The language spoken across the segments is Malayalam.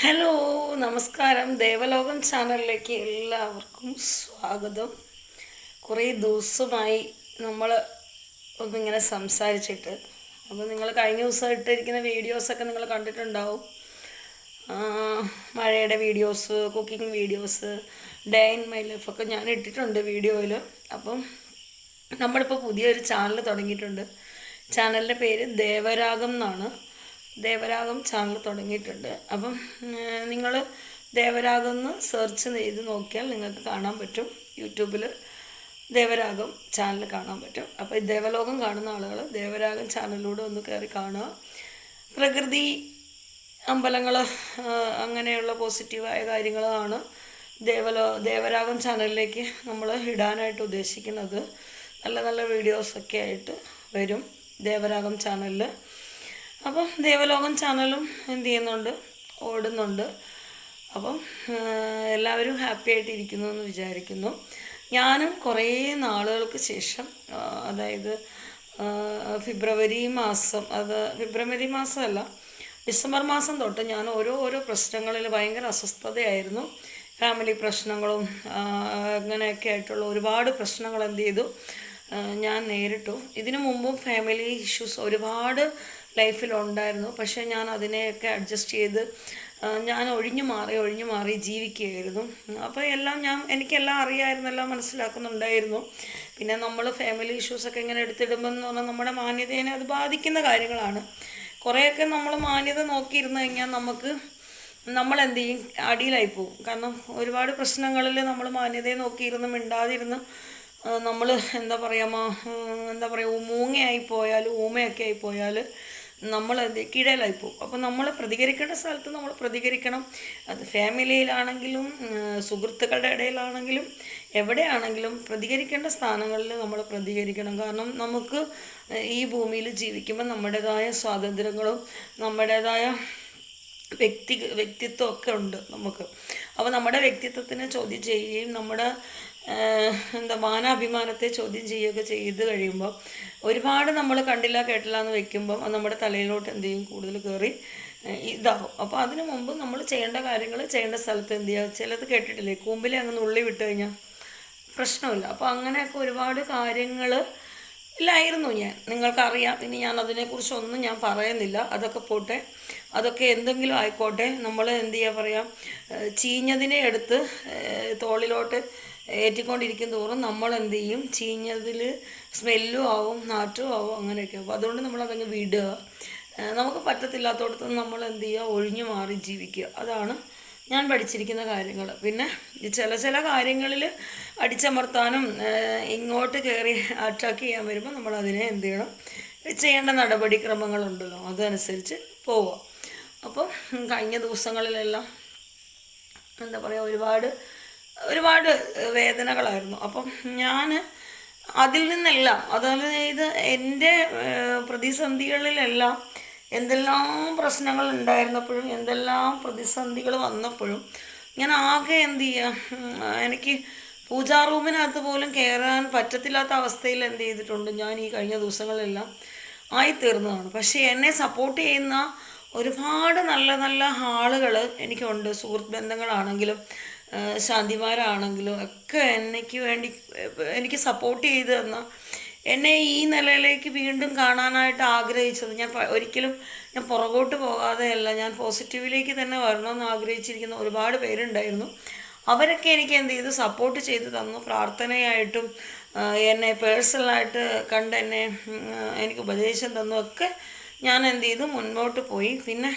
ഹലോ, നമസ്കാരം. ദേവലോകം ചാനലിലേക്ക് എല്ലാവർക്കും സ്വാഗതം. കുറേ ദിവസമായി നമ്മൾ ഒന്നിങ്ങനെ സംസാരിച്ചിട്ട്. അപ്പോൾ നിങ്ങൾ കഴിഞ്ഞ ദിവസം ഇട്ടിരിക്കുന്ന വീഡിയോസൊക്കെ നിങ്ങൾ കണ്ടിട്ടുണ്ടാവും. മഴയുടെ videos, cooking videos, day in my ലൈഫൊക്കെ ഞാൻ ഇട്ടിട്ടുണ്ട് വീഡിയോയിൽ. അപ്പം നമ്മളിപ്പോൾ പുതിയൊരു ചാനൽ തുടങ്ങിയിട്ടുണ്ട്. ചാനലിൻ്റെ പേര് ദേവരാഗം എന്നാണ്. ദേവരാഗം ചാനൽ തുടങ്ങിയിട്ടുണ്ട്. അപ്പം നിങ്ങൾ ദേവരാഗം എന്ന് സെർച്ച് ചെയ്ത് നോക്കിയാൽ നിങ്ങൾക്ക് കാണാൻ പറ്റും. യൂട്യൂബിൽ ദേവരാഗം ചാനൽ കാണാൻ പറ്റും. അപ്പോൾ ഈ ദേവലോകം കാണുന്ന ആളുകൾ ദേവരാഗം ചാനലിലൂടെ ഒന്ന് കയറി കാണുക. പ്രകൃതി, അമ്പലങ്ങൾ, അങ്ങനെയുള്ള പോസിറ്റീവായ കാര്യങ്ങളാണ് ദേവരാഗം ചാനലിലേക്ക് നമ്മൾ ഇടാനായിട്ട് ഉദ്ദേശിക്കുന്നത്. നല്ല നല്ല വീഡിയോസൊക്കെ ആയിട്ട് വരും ദേവരാഗം ചാനലിൽ. അപ്പം ദേവലോകം ചാനലും എന്ത് ചെയ്യുന്നുണ്ട്, ഓടുന്നുണ്ട്. അപ്പം എല്ലാവരും ഹാപ്പി ആയിട്ടിരിക്കുന്നു എന്ന് വിചാരിക്കുന്നു. ഞാനും കുറേ നാളുകൾക്ക് ശേഷം, അതായത് ഫെബ്രുവരി മാസമല്ല, ഡിസംബർ മാസം തൊട്ട് ഞാൻ ഓരോ പ്രശ്നങ്ങളിൽ ഭയങ്കര അസ്വസ്ഥതയായിരുന്നു. ഫാമിലി പ്രശ്നങ്ങളും അങ്ങനെയൊക്കെ ആയിട്ടുള്ള ഒരുപാട് പ്രശ്നങ്ങൾ എന്ത് ചെയ്തു ഞാൻ നേരിട്ടു. ഇതിനു മുമ്പും ഫാമിലി ഇഷ്യൂസ് ഒരുപാട് ലൈഫിലുണ്ടായിരുന്നു. പക്ഷേ ഞാൻ അതിനെയൊക്കെ അഡ്ജസ്റ്റ് ചെയ്ത് ഞാൻ ഒഴിഞ്ഞു മാറി ജീവിക്കുകയായിരുന്നു. അപ്പോൾ എനിക്കെല്ലാം അറിയാമായിരുന്നു, എല്ലാം മനസ്സിലാക്കുന്നുണ്ടായിരുന്നു. പിന്നെ നമ്മൾ ഫാമിലി ഇഷ്യൂസൊക്കെ ഇങ്ങനെ എടുത്തിടുമ്പോൾ എന്ന് പറഞ്ഞാൽ നമ്മുടെ മാന്യതയെ അത് ബാധിക്കുന്ന കാര്യങ്ങളാണ്. കുറേയൊക്കെ നമ്മൾ മാന്യത നോക്കിയിരുന്നു കഴിഞ്ഞാൽ നമ്മളെന്ത് ചെയ്യും, അടിയിലായി പോകും. കാരണം ഒരുപാട് പ്രശ്നങ്ങളിൽ നമ്മൾ മാന്യതയെ നോക്കിയിരുന്ന് മിണ്ടാതിരുന്ന് നമ്മൾ എന്താ പറയുക ഊമയൊക്കെ ആയിപ്പോയാൽ നമ്മൾ കീഴയിലായിപ്പോവും. അപ്പോൾ നമ്മൾ പ്രതികരിക്കേണ്ട സ്ഥലത്ത് നമ്മൾ പ്രതികരിക്കണം. അത് ഫാമിലിയിലാണെങ്കിലും സുഹൃത്തുക്കളുടെ ഇടയിലാണെങ്കിലും എവിടെയാണെങ്കിലും പ്രതികരിക്കേണ്ട സ്ഥാനങ്ങളിൽ നമ്മൾ പ്രതികരിക്കണം. കാരണം നമുക്ക് ഈ ഭൂമിയിൽ ജീവിക്കുമ്പോൾ നമ്മുടേതായ സ്വാതന്ത്ര്യങ്ങളും നമ്മുടേതായ വ്യക്തിത്വമൊക്കെ ഉണ്ട് നമുക്ക്. അപ്പോൾ നമ്മുടെ വ്യക്തിത്വത്തിനെ ചോദ്യം ചെയ്യുകയും നമ്മുടെ മാനാഭിമാനത്തെ ചോദ്യം ചെയ്യുകയൊക്കെ ചെയ്ത് കഴിയുമ്പോൾ ഒരുപാട് നമ്മൾ കണ്ടില്ല കേട്ടില്ല എന്ന് വെക്കുമ്പം അത് നമ്മുടെ തലയിലോട്ട് എന്ത് ചെയ്യും, കൂടുതൽ കയറി ഇതാകും. അപ്പോൾ അതിനു മുമ്പ് നമ്മൾ ചെയ്യേണ്ട കാര്യങ്ങൾ ചെയ്യേണ്ട സ്ഥലത്ത് എന്ത് ചെയ്യുക. ചിലത് കേട്ടിട്ടില്ലേ, കൂമ്പിലെ അങ്ങ് നുള്ളി വിട്ട് കഴിഞ്ഞാൽ പ്രശ്നമില്ല. അപ്പോൾ അങ്ങനെയൊക്കെ ഒരുപാട് കാര്യങ്ങൾ ഇല്ലായിരുന്നു നിങ്ങൾക്കറിയാം. ഇനി ഞാൻ അതിനെക്കുറിച്ചൊന്നും ഞാൻ പറയുന്നില്ല. അതൊക്കെ പോട്ടെ, അതൊക്കെ എന്തെങ്കിലും ആയിക്കോട്ടെ. നമ്മൾ എന്ത് ചെയ്യാൻ ചീഞ്ഞതിനെ എടുത്ത് തോളിലോട്ട് ഏറ്റിക്കൊണ്ടിരിക്കും തോറും നമ്മൾ എന്ത് ചെയ്യും, ചീഞ്ഞതിൽ സ്മെല്ലും ആവും, നാറ്റവും ആവും, അങ്ങനെയൊക്കെ. അപ്പോൾ അതുകൊണ്ട് നമ്മളതങ്ങ് വിടുക. നമുക്ക് പറ്റത്തില്ലാത്തടത്ത് നമ്മൾ എന്ത് ചെയ്യുക, ഒഴിഞ്ഞു മാറി ജീവിക്കുക. അതാണ് ഞാൻ പഠിച്ചിരിക്കുന്ന കാര്യങ്ങൾ. പിന്നെ ചില കാര്യങ്ങളിൽ അടിച്ചമർത്താനും ഇങ്ങോട്ട് കയറി അറ്റാക്ക് ചെയ്യാൻ വരുമ്പോൾ നമ്മളതിനെ എന്ത് ചെയ്യണം, ചെയ്യേണ്ട നടപടിക്രമങ്ങളുണ്ടല്ലോ, അതനുസരിച്ച് പോവുക. അപ്പോൾ കഴിഞ്ഞ ദിവസങ്ങളിലെല്ലാം എന്താ പറയുക, ഒരുപാട് വേദനകളായിരുന്നു. അപ്പം ഞാൻ അതിൽ നിന്നെല്ലാം, അതായത് എൻ്റെ പ്രതിസന്ധികളിലെല്ലാം എന്തെല്ലാം പ്രശ്നങ്ങൾ ഉണ്ടായിരുന്നപ്പോഴും എന്തെല്ലാം പ്രതിസന്ധികൾ വന്നപ്പോഴും ഞാൻ ആകെ എന്ത് ചെയ്യുക, എനിക്ക് പൂജാ റൂമിനകത്ത് പോലും കയറാൻ പറ്റത്തില്ലാത്ത അവസ്ഥയിൽ എന്ത് ചെയ്തിട്ടുണ്ട് ഞാൻ ഈ കഴിഞ്ഞ ദിവസങ്ങളെല്ലാം ആയിത്തീർന്നതാണ്. പക്ഷേ എന്നെ സപ്പോർട്ട് ചെയ്യുന്ന ഒരുപാട് നല്ല നല്ല ആളുകൾ എനിക്കുണ്ട്. സുഹൃത്ത് ബന്ധങ്ങളാണെങ്കിലും ശാന്തിമാരാണെങ്കിലും ഒക്കെ എനിക്ക് സപ്പോർട്ട് ചെയ്ത് തന്ന, എന്നെ ഈ നിലയിലേക്ക് വീണ്ടും കാണാനായിട്ട് ആഗ്രഹിച്ചത്, ഒരിക്കലും ഞാൻ പുറകോട്ട് പോകാതെയല്ല, ഞാൻ പോസിറ്റീവിലേക്ക് തന്നെ വരണമെന്ന് ആഗ്രഹിച്ചിരിക്കുന്ന ഒരുപാട് പേരുണ്ടായിരുന്നു. അവരൊക്കെ എനിക്ക് എന്ത് ചെയ്തു, സപ്പോർട്ട് ചെയ്ത് തന്നു. പ്രാർത്ഥനയായിട്ടും എന്നെ പേഴ്സണലായിട്ട് കണ്ട് എനിക്ക് ഉപദേശം തന്നു ഒക്കെ ഞാൻ എന്ത് ചെയ്തു, മുൻപോട്ട് പോയി. പിന്നെ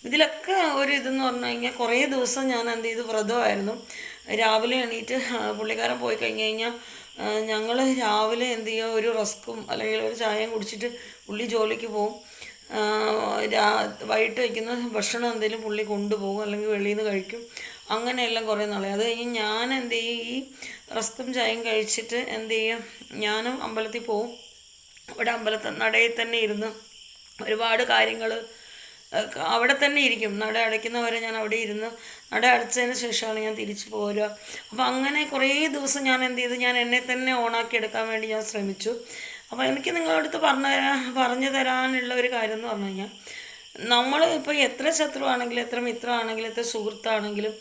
ഇതിലൊക്കെ ഇതെന്ന് പറഞ്ഞു കഴിഞ്ഞാൽ കുറേ ദിവസം ഞാൻ എന്ത് ചെയ്തു, വ്രതമായിരുന്നു. രാവിലെ എണീറ്റ് പുള്ളിക്കാരൻ പോയി കഴിഞ്ഞാൽ ഞങ്ങൾ രാവിലെ എന്ത് ചെയ്യുക, ഒരു റസ്ക്കും അല്ലെങ്കിൽ ഒരു ചായയും കുടിച്ചിട്ട് പുള്ളി ജോലിക്ക് പോകും. വൈകിട്ട് വയ്ക്കുന്ന ഭക്ഷണം എന്തെങ്കിലും പുള്ളി കൊണ്ടുപോകും, അല്ലെങ്കിൽ വെളിയിൽ നിന്ന് കഴിക്കും. അങ്ങനെയെല്ലാം കുറേ നാളെ. അത് കഴിഞ്ഞ് ഞാൻ എന്ത് ചെയ്യും, ഈ റസ്ക്കും ചായയും കഴിച്ചിട്ട് എന്ത് ചെയ്യും, ഞാനും അമ്പലത്തിൽ പോവും. അവിടെ നടയിൽ തന്നെ ഇരുന്ന് ഒരുപാട് കാര്യങ്ങൾ അവിടെ തന്നെ ഇരിക്കും. നട അടയ്ക്കുന്നവരെ ഞാൻ അവിടെ ഇരുന്ന് നട അടച്ചതിന് ശേഷമാണ് ഞാൻ തിരിച്ചു പോരുക. അപ്പോൾ അങ്ങനെ കുറേ ദിവസം ഞാൻ എന്ത് ചെയ്തു, ഞാൻ എന്നെ തന്നെ ഓണാക്കി എടുക്കാൻ വേണ്ടി ഞാൻ ശ്രമിച്ചു. അപ്പോൾ എനിക്ക് നിങ്ങളടുത്ത് പറഞ്ഞു തരാനുള്ള ഒരു കാര്യം എന്ന് പറഞ്ഞു കഴിഞ്ഞാൽ, നമ്മൾ ഇപ്പോൾ എത്ര ശത്രുവാണെങ്കിലും എത്ര മിത്രമാണെങ്കിലും എത്ര സുഹൃത്താണെങ്കിലും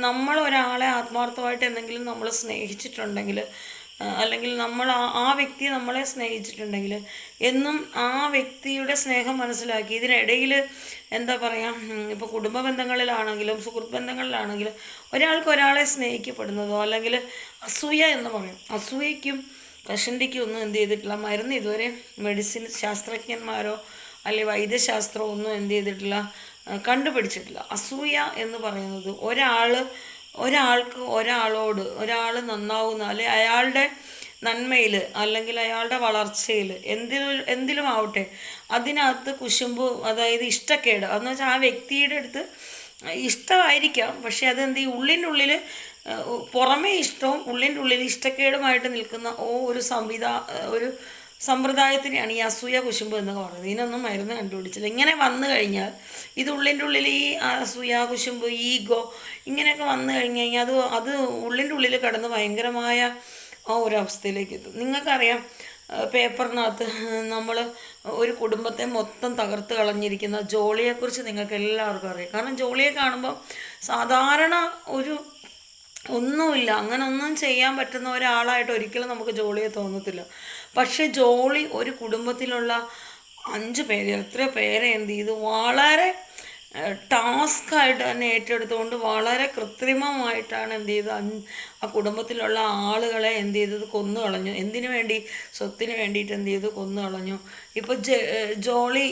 നമ്മൾ ഒരാളെ ആത്മാർത്ഥമായിട്ട് എന്തെങ്കിലും നമ്മൾ സ്നേഹിച്ചിട്ടുണ്ടെങ്കിൽ അല്ലെങ്കിൽ നമ്മൾ ആ വ്യക്തി നമ്മളെ സ്നേഹിച്ചിട്ടുണ്ടെങ്കിൽ എന്നും ആ വ്യക്തിയുടെ സ്നേഹം മനസ്സിലാക്കി ഇതിനിടയിൽ എന്താ പറയുക, ഇപ്പോൾ കുടുംബ ബന്ധങ്ങളിലാണെങ്കിലും സുഹൃത്ത് ബന്ധങ്ങളിലാണെങ്കിലും ഒരാൾക്ക് ഒരാളെ സ്നേഹിക്കപ്പെടുന്നതോ അല്ലെങ്കിൽ അസൂയ എന്ന് പറയും, അസൂയയ്ക്കും കഷണ്ടിക്കും ഒന്നും എന്ത് ചെയ്തിട്ടില്ല മരുന്ന് ഇതുവരെ മെഡിസിൻ ശാസ്ത്രജ്ഞന്മാരോ അല്ലെങ്കിൽ വൈദ്യശാസ്ത്രമോ ഒന്നും എന്ത് ചെയ്തിട്ടില്ല, കണ്ടുപിടിച്ചിട്ടില്ല. അസൂയ എന്ന് പറയുന്നത് ഒരാൾക്ക് ഒരാൾ നന്നാവുന്ന അല്ലെങ്കിൽ അയാളുടെ നന്മയിൽ അല്ലെങ്കിൽ അയാളുടെ വളർച്ചയിൽ എന്തിലും ആവട്ടെ അതിനകത്ത് കുശുമ്പ്, അതായത് ഇഷ്ടക്കേട് എന്ന് വെച്ചാൽ ആ വ്യക്തിയുടെ അടുത്ത് ഇഷ്ടമായിരിക്കാം, പക്ഷെ അതെന്ത് ഈ ഉള്ളിൻ്റെ ഉള്ളിൽ പുറമേ ഇഷ്ടവും ഉള്ളിൻ്റെ ഉള്ളിൽ ഇഷ്ടക്കേടുമായിട്ട് നിൽക്കുന്ന ഒരു സമ്പ്രദായത്തിനെയാണ് ഈ അസൂയ കുശുമ്പ് എന്നൊക്കെ പറയുന്നത്. ഇതിനൊന്നും മരുന്ന് കണ്ടുപിടിച്ചില്ല. ഇങ്ങനെ വന്നു കഴിഞ്ഞാൽ ഇത് ഉള്ളിൻ്റെ ഉള്ളിൽ ഈ അസൂയ കുശുമ്പ് ഈഗോ ഇങ്ങനെയൊക്കെ വന്നു കഴിഞ്ഞ് കഴിഞ്ഞാൽ അത് ഉള്ളിൻ്റെ ഉള്ളിൽ കിടന്ന് ഭയങ്കരമായ ആ ഒരവസ്ഥയിലേക്ക് എത്തും. നിങ്ങൾക്കറിയാം, പേപ്പറിനകത്ത് നമ്മൾ ഒരു കുടുംബത്തെ മൊത്തം തകർത്ത് കളഞ്ഞിരിക്കുന്ന ജോളിയെക്കുറിച്ച് നിങ്ങൾക്ക് എല്ലാവർക്കും അറിയാം. കാരണം ജോളിയെ കാണുമ്പോൾ സാധാരണ ഒന്നുമില്ല, അങ്ങനെ ഒന്നും ചെയ്യാൻ പറ്റുന്ന ഒരാളായിട്ട് ഒരിക്കലും നമുക്ക് ജോളിയെ തോന്നത്തില്ല. പക്ഷെ ജോളി ഒരു കുടുംബത്തിലുള്ള 5 പേര് എത്ര പേരെ എന്ത് ചെയ്തു വളരെ ടാസ്ക്കായിട്ട് തന്നെ ഏറ്റെടുത്തുകൊണ്ട് വളരെ കൃത്രിമമായിട്ടാണ് എന്ത് ചെയ്ത് ആ കുടുംബത്തിലുള്ള ആളുകളെ എന്ത് ചെയ്തത് കൊന്നു കളഞ്ഞു. എന്തിനു വേണ്ടി? സ്വത്തിന് വേണ്ടിയിട്ട് എന്ത് ചെയ്തു കൊന്നു കളഞ്ഞു. ഇപ്പോൾ ജോളി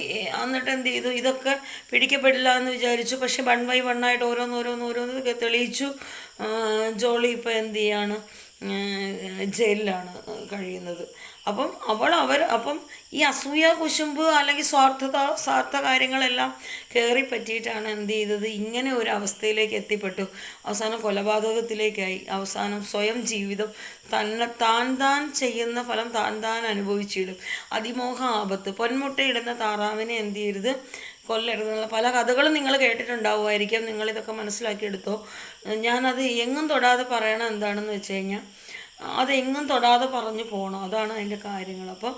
എന്നിട്ട് എന്ത് ചെയ്തു, ഇതൊക്കെ പിടിക്കപ്പെടില്ല എന്ന് വിചാരിച്ചു. പക്ഷെ 1 by 1 ആയിട്ട് ഓരോന്ന് തെളിയിച്ചു. ജോളി ഇപ്പോൾ എന്ത് ചെയ്യാണ്, ജയിലിലാണ് കഴിയുന്നത്. അപ്പം ഈ അസൂയ കുശുമ്പ് അല്ലെങ്കിൽ സ്വാർത്ഥ കാര്യങ്ങളെല്ലാം കയറി പറ്റിയിട്ടാണ് എന്ത് ചെയ്തത്, ഇങ്ങനെ ഒരു അവസ്ഥയിലേക്ക് എത്തിപ്പെട്ടു. അവസാനം കൊലപാതകത്തിലേക്കായി. അവസാനം സ്വയം ജീവിതം താൻ ചെയ്യുന്ന ഫലം താൻ അനുഭവിച്ചിടും. അതിമോഹ ആപത്ത്. പൊന്മുട്ടയിടുന്ന താറാവിനെ എന്ത് ചെയ്യരുത്, കൊല്ലരുതെന്നുള്ള പല കഥകളും നിങ്ങൾ കേട്ടിട്ടുണ്ടാവുമായിരിക്കും. നിങ്ങളിതൊക്കെ മനസ്സിലാക്കിയെടുത്തോ. ഞാനത് എങ്ങും തൊടാതെ പറയണം എന്താണെന്ന് വെച്ച് കഴിഞ്ഞാൽ അതെങ്ങും തൊടാതെ പറഞ്ഞു പോകണം. അതാണ് അതിൻ്റെ കാര്യങ്ങൾ. അപ്പം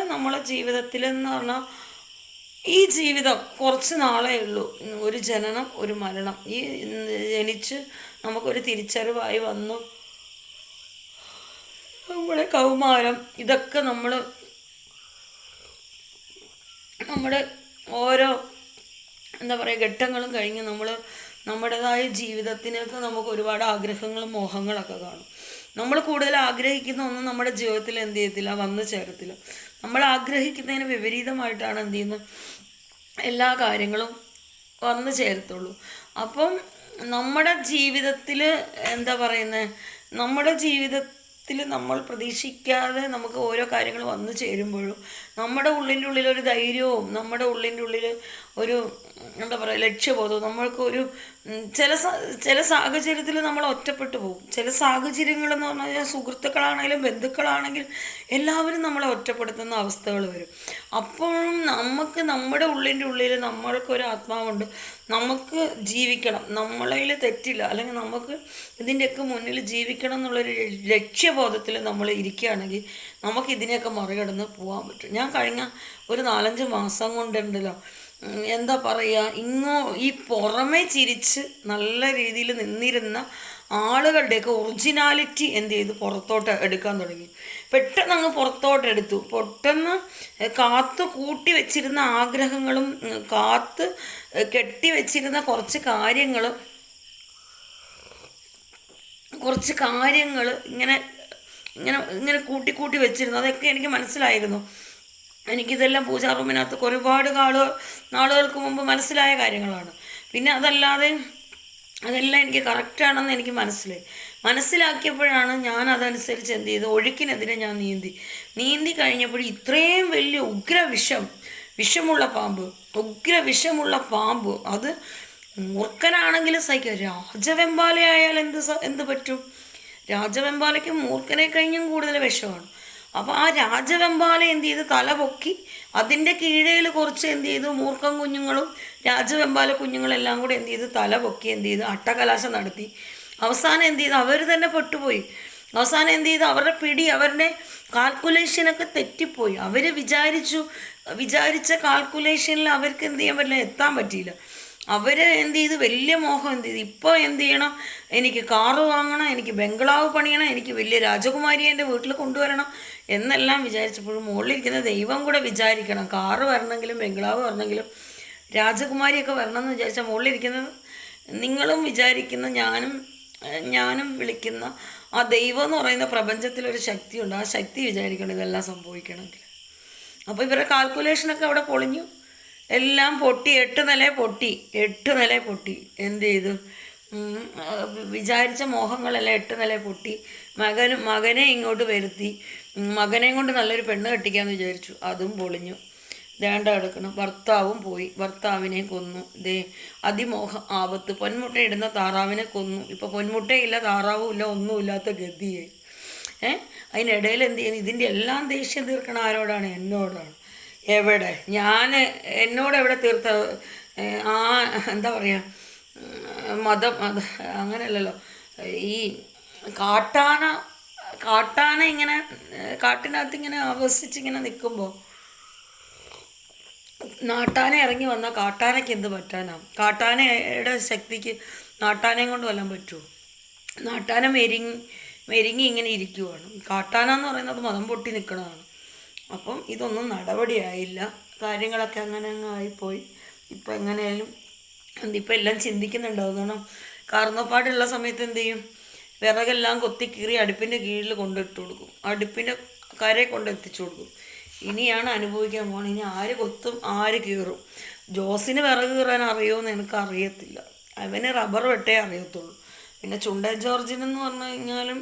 നമ്മളെ ജീവിതത്തിലെന്ന് പറഞ്ഞാൽ ഈ ജീവിതം കുറച്ച് നാളേ ഉള്ളൂ. ഒരു ജനനം, ഒരു മരണം. ഈ ജനിച്ച് നമുക്കൊരു തിരിച്ചറിവായി വന്നു നമ്മുടെ കൗമാരം, ഇതൊക്കെ നമ്മുടെ ഓരോ എന്താ പറയുക ഘട്ടങ്ങളും കഴിഞ്ഞ് നമ്മുടേതായ ജീവിതത്തിനൊക്കെ നമുക്ക് ഒരുപാട് ആഗ്രഹങ്ങളും മോഹങ്ങളൊക്കെ കാണും. നമ്മൾ കൂടുതൽ ആഗ്രഹിക്കുന്ന ഒന്നും നമ്മുടെ ജീവിതത്തിൽ എന്ത് ചെയ്യത്തില്ല, വന്നു ചേരത്തില്ല. നമ്മൾ ആഗ്രഹിക്കുന്നതിന് വിപരീതമായിട്ടാണ് എന്ത് ചെയ്യുന്നത്, എല്ലാ കാര്യങ്ങളും വന്നു ചേരത്തുള്ളൂ. അപ്പം നമ്മുടെ ജീവിതത്തിൽ എന്താ പറയുന്നത്, നമ്മുടെ ജീവിതത്തിൽ നമ്മൾ പ്രതീക്ഷിക്കാതെ നമുക്ക് ഓരോ കാര്യങ്ങൾ വന്നു ചേരുമ്പോഴും നമ്മുടെ ഉള്ളിൻ്റെ ഉള്ളിലൊരു ധൈര്യവും നമ്മുടെ ഉള്ളിൻ്റെ ഉള്ളിൽ ഒരു എന്താ പറയുക ലക്ഷ്യബോധവും നമ്മൾക്കൊരു ചില സാഹചര്യത്തിൽ നമ്മൾ ഒറ്റപ്പെട്ടു പോകും. ചില സാഹചര്യങ്ങളെന്ന് പറഞ്ഞാൽ സുഹൃത്തുക്കളാണെങ്കിലും ബന്ധുക്കളാണെങ്കിലും എല്ലാവരും നമ്മളെ ഒറ്റപ്പെടുത്തുന്ന അവസ്ഥകൾ വരും. അപ്പോഴും നമ്മുടെ ഉള്ളിൻ്റെ ഉള്ളിൽ നമ്മൾക്കൊരു ആത്മാവുണ്ട്, നമുക്ക് ജീവിക്കണം, നമ്മളതിൽ തെറ്റില്ല, അല്ലെങ്കിൽ നമുക്ക് ഇതിൻ്റെയൊക്കെ മുന്നിൽ ജീവിക്കണം എന്നുള്ളൊരു ലക്ഷ്യബോധത്തിൽ നമ്മൾ ഇരിക്കുകയാണെങ്കിൽ നമുക്ക് ഇതിനെയൊക്കെ മറികടന്ന് പോകാൻ പറ്റും. ഞാൻ കഴിഞ്ഞ ഒരു 4-5 മാസം കൊണ്ടുണ്ടല്ലോ എന്താ പറയുക, ഈ പുറമെ ചിരിച്ച് നല്ല രീതിയിൽ നിന്നിരുന്ന ആളുകളുടെയൊക്കെ ഒറിജിനാലിറ്റി എന്ത് ചെയ്തു പുറത്തോട്ട് എടുക്കാൻ തുടങ്ങി. പെട്ടെന്ന് അങ്ങ് പുറത്തോട്ടെടുത്തു. പെട്ടെന്ന് കാത്തു കൂട്ടി വെച്ചിരുന്ന ആഗ്രഹങ്ങളും കെട്ടി വെച്ചിരുന്ന കുറച്ച് കാര്യങ്ങൾ ഇങ്ങനെ കൂട്ടി വെച്ചിരുന്നു. അതൊക്കെ എനിക്ക് മനസ്സിലായിരുന്നു. എനിക്കിതെല്ലാം പൂജാ റൂമിനകത്ത് ഒരുപാട് നാളുകൾക്ക് മുമ്പ് മനസ്സിലായ കാര്യങ്ങളാണ്. പിന്നെ അതെല്ലാം എനിക്ക് കറക്റ്റാണെന്ന് എനിക്ക് മനസ്സിലാക്കിയപ്പോഴാണ് ഞാൻ അതനുസരിച്ച് എന്ത് ചെയ്തു, ഒഴുക്കിനെതിരെ ഞാൻ നീന്തി കഴിഞ്ഞപ്പോൾ ഇത്രയും വലിയ വിഷമുള്ള പാമ്പ് അത് മൂർഖനാണെങ്കിലും സഹിക്കുക. രാജവെമ്പാലയായാൽ എന്ത് പറ്റും? രാജവെമ്പാലയ്ക്ക് മൂർഖനെ കഴിഞ്ഞും കൂടുതൽ വിഷമാണ്. അപ്പോൾ ആ രാജവെമ്പാല എന്ത് ചെയ്ത് തല പൊക്കി അതിൻ്റെ കീഴയിൽ കുറച്ച് എന്ത് ചെയ്തു മൂർഖൻ കുഞ്ഞുങ്ങളും രാജവെമ്പാല കുഞ്ഞുങ്ങളെല്ലാം കൂടെ എന്ത് ചെയ്തു തല പൊക്കി എന്ത് ചെയ്തു അട്ടകലാശം നടത്തി. അവസാനം എന്ത് ചെയ്തു, അവർ തന്നെ പെട്ടുപോയി. അവസാനം എന്ത് ചെയ്തു, അവരുടെ കാൽക്കുലേഷനൊക്കെ തെറ്റിപ്പോയി. അവർ വിചാരിച്ചു വിചാരിച്ച കാൽക്കുലേഷനിൽ അവർക്ക് എന്ത് ചെയ്യാൻ പറ്റില്ല, എത്താൻ പറ്റിയില്ല. അവർ എന്ത് ചെയ്ത്, വലിയ മോഹം എന്ത് ചെയ്ത്, ഇപ്പോൾ എന്ത് ചെയ്യണം, എനിക്ക് കാറ് വാങ്ങണം, എനിക്ക് ബംഗ്ലാവ് പണിയണം, എനിക്ക് വലിയ രാജകുമാരിയെ എൻ്റെ വീട്ടിൽ കൊണ്ടുവരണം എന്നെല്ലാം വിചാരിച്ചപ്പോഴും മുകളിലിരിക്കുന്ന ദൈവം കൂടെ വിചാരിക്കണം. കാറ് വരണമെങ്കിലും ബംഗ്ലാവ് വരണമെങ്കിലും രാജകുമാരിയൊക്കെ വരണം എന്ന് വിചാരിച്ചാൽ മുകളിലിരിക്കുന്നത് നിങ്ങളും വിചാരിക്കുന്ന ഞാനും വിളിക്കുന്ന ആ ദൈവം എന്ന് പറയുന്ന പ്രപഞ്ചത്തിലൊരു ശക്തിയുണ്ട്. ആ ശക്തി വിചാരിക്കണം ഇതെല്ലാം സംഭവിക്കണമെങ്കിൽ. അപ്പോൾ ഇവരുടെ കാൽക്കുലേഷനൊക്കെ അവിടെ പൊളിഞ്ഞു, എല്ലാം പൊട്ടി. 8 നില പൊട്ടി. എന്ത് ചെയ്തു, വിചാരിച്ച മോഹങ്ങളെല്ലാം 8 നില പൊട്ടി. മകനെ ഇങ്ങോട്ട് വരുത്തി, മകനെയും കൊണ്ട് നല്ലൊരു പെണ്ണ് കെട്ടിക്കാമെന്ന് വിചാരിച്ചു, അതും പൊളിഞ്ഞു. ദേണ്ട കിടക്കണം. ഭർത്താവും പോയി, ഭർത്താവിനെ കൊന്നു. അതിമോഹ ആപത്ത്. പൊന്മുട്ട ഇടുന്ന താറാവിനെ കൊന്നു. ഇപ്പോൾ പൊന്മുട്ടയില്ല, താറാവും ഇല്ല, ഒന്നുമില്ലാത്ത ഗതിയായി. അതിനിടയിൽ എന്ത് ചെയ്യുന്നു, ഇതിൻ്റെ എല്ലാം ദേഷ്യം തീർക്കണം ആരോടാണ്? എന്നോടാണ്. എവിടെ എന്നോട് എവിടെ തീർത്ത? എന്താ പറയുക, മതം അങ്ങനെയല്ലല്ലോ. ഈ കാട്ടാന ഇങ്ങനെ കാട്ടിനകത്ത് ഇങ്ങനെ ആവസിച്ചിങ്ങനെ നിൽക്കുമ്പോൾ നാട്ടാന ഇറങ്ങി വന്നാൽ കാട്ടാനയ്ക്ക് എന്ത് പറ്റാനാ? കാട്ടാനയുടെ ശക്തിക്ക് നാട്ടാനയും കൊണ്ട് വല്ലാൻ പറ്റുമോ? നാട്ടാന മെരുങ്ങി ഇങ്ങനെ ഇരിക്കുവാണ്. കാട്ടാന എന്ന് പറയുന്നത് മതം പൊട്ടി നിൽക്കണതാണ്. അപ്പം ഇതൊന്നും നടപടിയായില്ല. കാര്യങ്ങളൊക്കെ അങ്ങനെ അങ്ങ് ആയിപ്പോയി. ഇപ്പം എങ്ങനെയായാലും ഇപ്പം എല്ലാം ചിന്തിക്കുന്നുണ്ടാവും. കാരണം കാർന്നപ്പാടുള്ള സമയത്ത് എന്ത് ചെയ്യും, വിറകെല്ലാം കൊത്തി കീറി അടുപ്പിൻ്റെ കീഴിൽ കൊണ്ടിട്ട് കൊടുക്കും, അടുപ്പിൻ്റെ കരയെ കൊണ്ടെത്തിച്ചു കൊടുക്കും. ഇനിയാണ് അനുഭവിക്കാൻ പോകണം. ഇനി ആര് കൊത്തും ആര് കീറും? ജോസിന് വിറക് കീറാൻ അറിയുമെന്ന് എനിക്കറിയത്തില്ല, അവന് റബ്ബർ വെട്ടേ അറിയത്തുള്ളൂ. പിന്നെ ചുണ്ടൻ ജോർജിനെന്ന് പറഞ്ഞു കഴിഞ്ഞാലും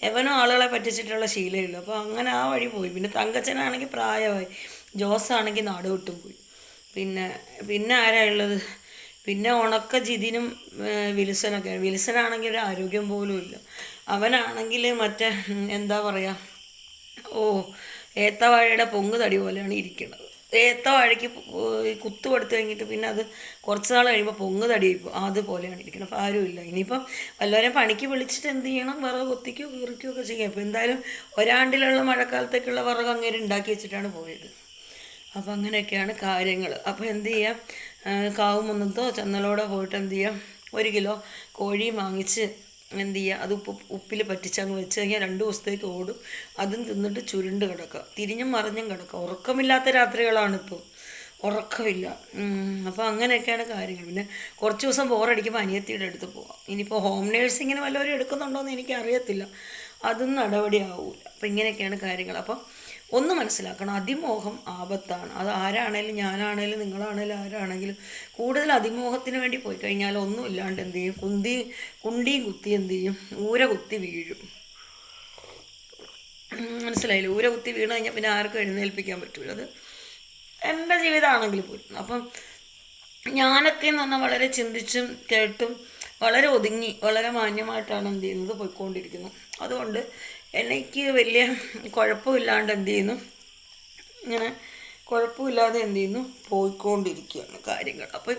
എവനും ആളുകളെ പറ്റിച്ചിട്ടുള്ള ശീലമില്ല. അപ്പോൾ അങ്ങനെ ആ വഴി പോയി. പിന്നെ തങ്കച്ചനാണെങ്കിൽ പ്രായമായി, ജോസാണെങ്കിൽ നാട് വിട്ടും പോയി. പിന്നെ ആരാ ഉള്ളത്? പിന്നെ ഉണക്ക ജിതിനും വിൽസനൊക്കെ. വിൽസനാണെങ്കിൽ ഒരു ആരോഗ്യം പോലും ഇല്ല. അവനാണെങ്കിൽ മറ്റേ എന്താ പറയുക, ഏത്തവാഴയുടെ പൊങ്ങ് തടി പോലെയാണ് ഇരിക്കുന്നത്. ഏത്തവാഴയ്ക്ക് കുത്തു കൊടുത്തു കഴിഞ്ഞിട്ട് പിന്നെ അത് കുറച്ച് നാൾ കഴിയുമ്പോൾ പൊങ്ങ് തടി അതുപോലെയാണ് ഇരിക്കുന്നത്. അപ്പോൾ ആരുമില്ല. ഇനിയിപ്പം വല്ലവരും പണിക്ക് വിളിച്ചിട്ട് എന്ത് ചെയ്യണം, വിറക് കൊത്തിക്കുകയോ കീറിക്കുകയോ ഒക്കെ ചെയ്യാം. അപ്പോൾ എന്തായാലും ഒരാണ്ടിലുള്ള മഴക്കാലത്തേക്കുള്ള വിറക് അങ്ങേര് ഉണ്ടാക്കി വെച്ചിട്ടാണ് പോയത്. അപ്പോൾ അങ്ങനെയൊക്കെയാണ് കാര്യങ്ങൾ. അപ്പോൾ എന്ത് ചെയ്യാം, കാവുമന്നത്തോ ചന്നലോടോ പോയിട്ട് എന്ത് ചെയ്യാം, 1 കിലോ കോഴി വാങ്ങിച്ച് എന്ത് ചെയ്യുക, അത് ഉപ്പിൽ പറ്റിച്ചങ്ങ് വെച്ച് കഴിഞ്ഞാൽ 2 ദിവസത്തേക്ക് ഓടും. അതും തിന്നിട്ട് ചുരുണ്ട് കിടക്കുക, തിരിഞ്ഞും മറിഞ്ഞും കിടക്കുക. ഉറക്കമില്ലാത്ത രാത്രികളാണിപ്പോൾ, ഉറക്കമില്ല. അപ്പോൾ അങ്ങനെയൊക്കെയാണ് കാര്യങ്ങൾ. പിന്നെ കുറച്ച് ദിവസം ബോറടിക്കുമ്പോൾ അനിയത്തിയുടെ അടുത്ത് പോകാം. ഇനിയിപ്പോൾ ഹോം നേഴ്സിങ്ങിന് വല്ലവരും എടുക്കുന്നുണ്ടോ എന്ന് എനിക്കറിയത്തില്ല, അതും നടപടിയാവില്ല. അപ്പോൾ ഇങ്ങനെയൊക്കെയാണ് കാര്യങ്ങൾ. അപ്പോൾ ഒന്ന് മനസ്സിലാക്കണം, അതിമോഹം ആപത്താണ്. അത് ആരാണേലും, ഞാനാണേലും, നിങ്ങളാണേലും, ആരാണെങ്കിലും കൂടുതൽ അതിമോഹത്തിന് വേണ്ടി പോയി കഴിഞ്ഞാൽ ഒന്നും ഇല്ലാണ്ട് എന്ത് ചെയ്യും, കുണ്ടിയും കുത്തി എന്ത് ചെയ്യും, ഊര കുത്തി വീഴും. മനസ്സിലായില്ലേ? ഊര കുത്തി വീണ് കഴിഞ്ഞാൽ പിന്നെ ആർക്കും എഴുന്നേൽപ്പിക്കാൻ പറ്റില്ല. അത് എൻ്റെ ജീവിതമാണെങ്കിൽ പോലും. അപ്പം ഞാനൊക്കെ എന്ന് പറഞ്ഞാൽ വളരെ ചിന്തിച്ചും കേട്ടും വളരെ ഒതുങ്ങി വളരെ മാന്യമായിട്ടാണ് എന്ത് ചെയ്യുന്നത്, പോയിക്കൊണ്ടിരിക്കുന്നത്. അതുകൊണ്ട് എനിക്ക് വലിയ കുഴപ്പമില്ലാണ്ട് എന്ത് ചെയ്യുന്നു, ഇങ്ങനെ കുഴപ്പമില്ലാതെ എന്ത് ചെയ്യുന്നു, പോയിക്കൊണ്ടിരിക്കുകയാണ് കാര്യങ്ങൾ. അപ്പം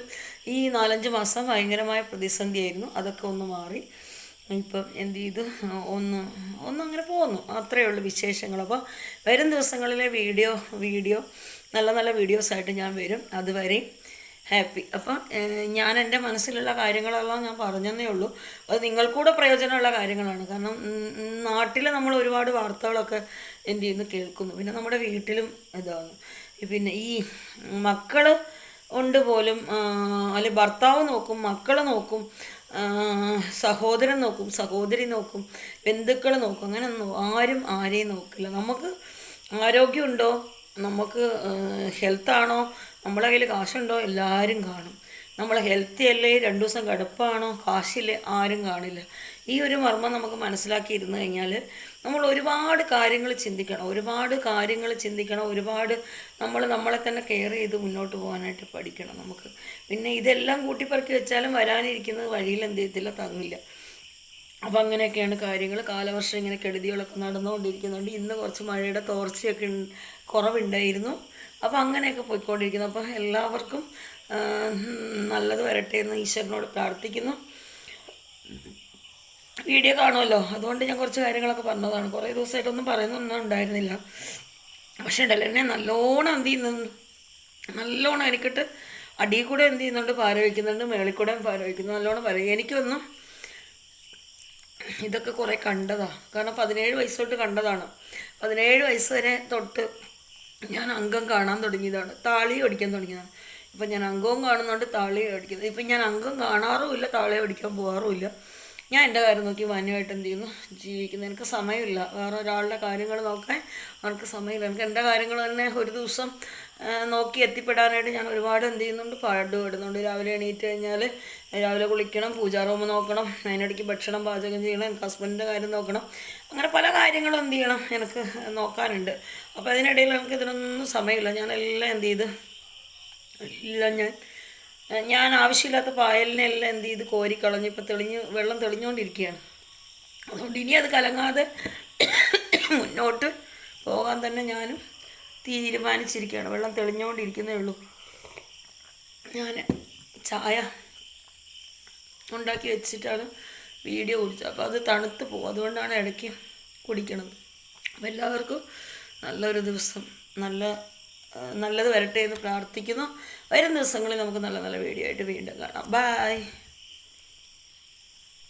ഈ 4-5 മാസം ഭയങ്കരമായ പ്രതിസന്ധിയായിരുന്നു. അതൊക്കെ ഒന്ന് മാറി ഇപ്പം എന്ത് ചെയ്തു, ഒന്നങ്ങനെ പോകുന്നു. അത്രയേ ഉള്ളൂ വിശേഷങ്ങൾ. അപ്പോൾ വരും ദിവസങ്ങളിലെ വീഡിയോ നല്ല നല്ല വീഡിയോസായിട്ട് ഞാൻ വരും. അതുവരെ ഹാപ്പി. അപ്പം ഞാൻ എൻ്റെ മനസ്സിലുള്ള കാര്യങ്ങളെല്ലാം ഞാൻ പറഞ്ഞതേ ഉള്ളൂ. അത് നിങ്ങൾക്കൂടെ പ്രയോജനമുള്ള കാര്യങ്ങളാണ്. കാരണം നാട്ടിൽ നമ്മൾ ഒരുപാട് വാർത്തകളൊക്കെ എന്ത് ചെയ്യുന്നു, കേൾക്കുന്നു. പിന്നെ നമ്മുടെ വീട്ടിലും ഇതാണ്. പിന്നെ ഈ മക്കൾ ഉണ്ട് പോലും, അല്ലെങ്കിൽ ഭർത്താവ് നോക്കും, മക്കൾ നോക്കും, സഹോദരൻ നോക്കും, സഹോദരി നോക്കും, ബന്ധുക്കൾ നോക്കും. അങ്ങനെ ആരും ആരെയും നോക്കില്ല. നമുക്ക് ആരോഗ്യമുണ്ടോ, നമുക്ക് ഹെൽത്താണോ, നമ്മളെ കയ്യിൽ കാശുണ്ടോ, എല്ലാവരും കാണും. നമ്മൾ ഹെൽത്തി അല്ലേ, 2 ദിവസം കിടപ്പാണോ, കാശില്ലേ, ആരും കാണില്ല. ഈ ഒരു മർമ്മം നമുക്ക് മനസ്സിലാക്കിയിരുന്നു കഴിഞ്ഞാൽ നമ്മൾ ഒരുപാട് കാര്യങ്ങൾ ചിന്തിക്കണം, ഒരുപാട് നമ്മളെ തന്നെ കെയർ ചെയ്ത് മുന്നോട്ട് പോകാനായിട്ട് പഠിക്കണം നമുക്ക്. പിന്നെ ഇതെല്ലാം കൂട്ടിപ്പറക്കി വെച്ചാലും വരാനിരിക്കുന്നത് വഴിയിൽ എന്ത് ചെയ്യത്തില്ല, തങ്ങില്ല. അപ്പോൾ അങ്ങനെയൊക്കെയാണ് കാര്യങ്ങൾ. കാലവർഷം ഇങ്ങനെ കെടുതികളൊക്കെ നടന്നുകൊണ്ടിരിക്കുന്നുണ്ട്. ഇന്ന് കുറച്ച് മഴയുടെ തോർച്ചയൊക്കെ കുറവുണ്ടായിരുന്നു. അപ്പോൾ അങ്ങനെയൊക്കെ പോയിക്കൊണ്ടിരിക്കുന്നു. അപ്പോൾ എല്ലാവർക്കും നല്ലത് വരട്ടെ എന്ന് ഈശ്വരനോട് പ്രാർത്ഥിക്കുന്നു. വീഡിയോ കാണുമല്ലോ, അതുകൊണ്ട് ഞാൻ കുറച്ച് കാര്യങ്ങളൊക്കെ പറഞ്ഞതാണ്. കുറേ ദിവസമായിട്ടൊന്നും പറയുന്നൊന്നും ഉണ്ടായിരുന്നില്ല. പക്ഷേ ഉണ്ടല്ലോ, എന്നെ നല്ലോണം എന്ത് ചെയ്യുന്നു, നല്ലോണം എനിക്കിട്ട് അടിയിൽ കൂടെ എന്ത് ചെയ്യുന്നുണ്ട്, പാര വയ്ക്കുന്നുണ്ട്, മേളിൽ കൂടെ പാര വയ്ക്കുന്നു, നല്ലോണം പാര. എനിക്കൊന്നും ഇതൊക്കെ കുറേ കണ്ടതാണ്. കാരണം 17 വയസ്സ് തൊട്ട് കണ്ടതാണ്. 17 വയസ്സ് വരെ തൊട്ട് ഞാൻ അംഗം കാണാൻ തുടങ്ങിയതാണ്, താളി ഓടിക്കാൻ തുടങ്ങിയതാണ്. ഇപ്പം ഞാൻ അംഗവും കാണുന്നുണ്ട്, താളി ഓടിക്കുന്നത്. ഇപ്പം ഞാൻ അംഗം കാണാറുമില്ല, താളി ഓടിക്കാൻ പോകാറുമില്ല. ഞാൻ എൻ്റെ കാര്യം നോക്കി മാന്യമായിട്ട് എന്ത് ചെയ്യുന്നു, ജീവിക്കുന്നു. എനിക്ക് സമയമില്ല വേറെ ഒരാളുടെ കാര്യങ്ങൾ നോക്കാൻ, എനിക്ക് സമയമില്ല. എനിക്ക് എൻ്റെ കാര്യങ്ങൾ തന്നെ ഒരു ദിവസം നോക്കി എത്തിപ്പെടാനായിട്ട് ഞാൻ ഒരുപാട് എന്ത് ചെയ്യുന്നുണ്ട്, പാടുപെടുന്നുണ്ട്. രാവിലെ എണീറ്റ് കഴിഞ്ഞാൽ രാവിലെ കുളിക്കണം, പൂജാറൂം നോക്കണം, അതിനിടയ്ക്ക് ഭക്ഷണം പാചകം ചെയ്യണം, എനിക്ക് ഹസ്ബൻഡിൻ്റെ കാര്യം നോക്കണം, അങ്ങനെ പല കാര്യങ്ങളും എന്ത് ചെയ്യണം, എനിക്ക് നോക്കാനുണ്ട്. അപ്പോൾ അതിനിടയിൽ എനിക്ക് ഇതിനൊന്നും സമയമില്ല. ഞാനെല്ലാം എന്ത് ചെയ്ത് എല്ലാം ഞാൻ ആവശ്യമില്ലാത്ത പായലിനെല്ലാം എന്ത് ചെയ്ത് കോരിക്കളഞ്ഞ് ഇപ്പോൾ വെള്ളം തെളിഞ്ഞുകൊണ്ടിരിക്കുകയാണ്. അതുകൊണ്ട് ഇനി അത് കലങ്ങാതെ മുന്നോട്ട് പോകാൻ തന്നെ ഞാനും തീരുമാനിച്ചിരിക്കുകയാണ്. വെള്ളം തെളിഞ്ഞുകൊണ്ടിരിക്കുന്നേ ഉള്ളൂ. ഞാൻ ചായ ഉണ്ടാക്കി വെച്ചിട്ടാണ് വീഡിയോ കുടിച്ചത്. അപ്പോൾ അത് തണുത്ത് പോകും, അതുകൊണ്ടാണ് ഇടയ്ക്ക് കുടിക്കണത്. അപ്പോൾ എല്ലാവർക്കും നല്ലൊരു ദിവസം, നല്ലത് വരട്ടെ എന്ന് പ്രാർത്ഥിക്കുന്നു. വരും ദിവസങ്ങളിൽ നമുക്ക് നല്ല നല്ല വീഡിയോ ആയിട്ട് വീണ്ടും കാണാം. ബൈ.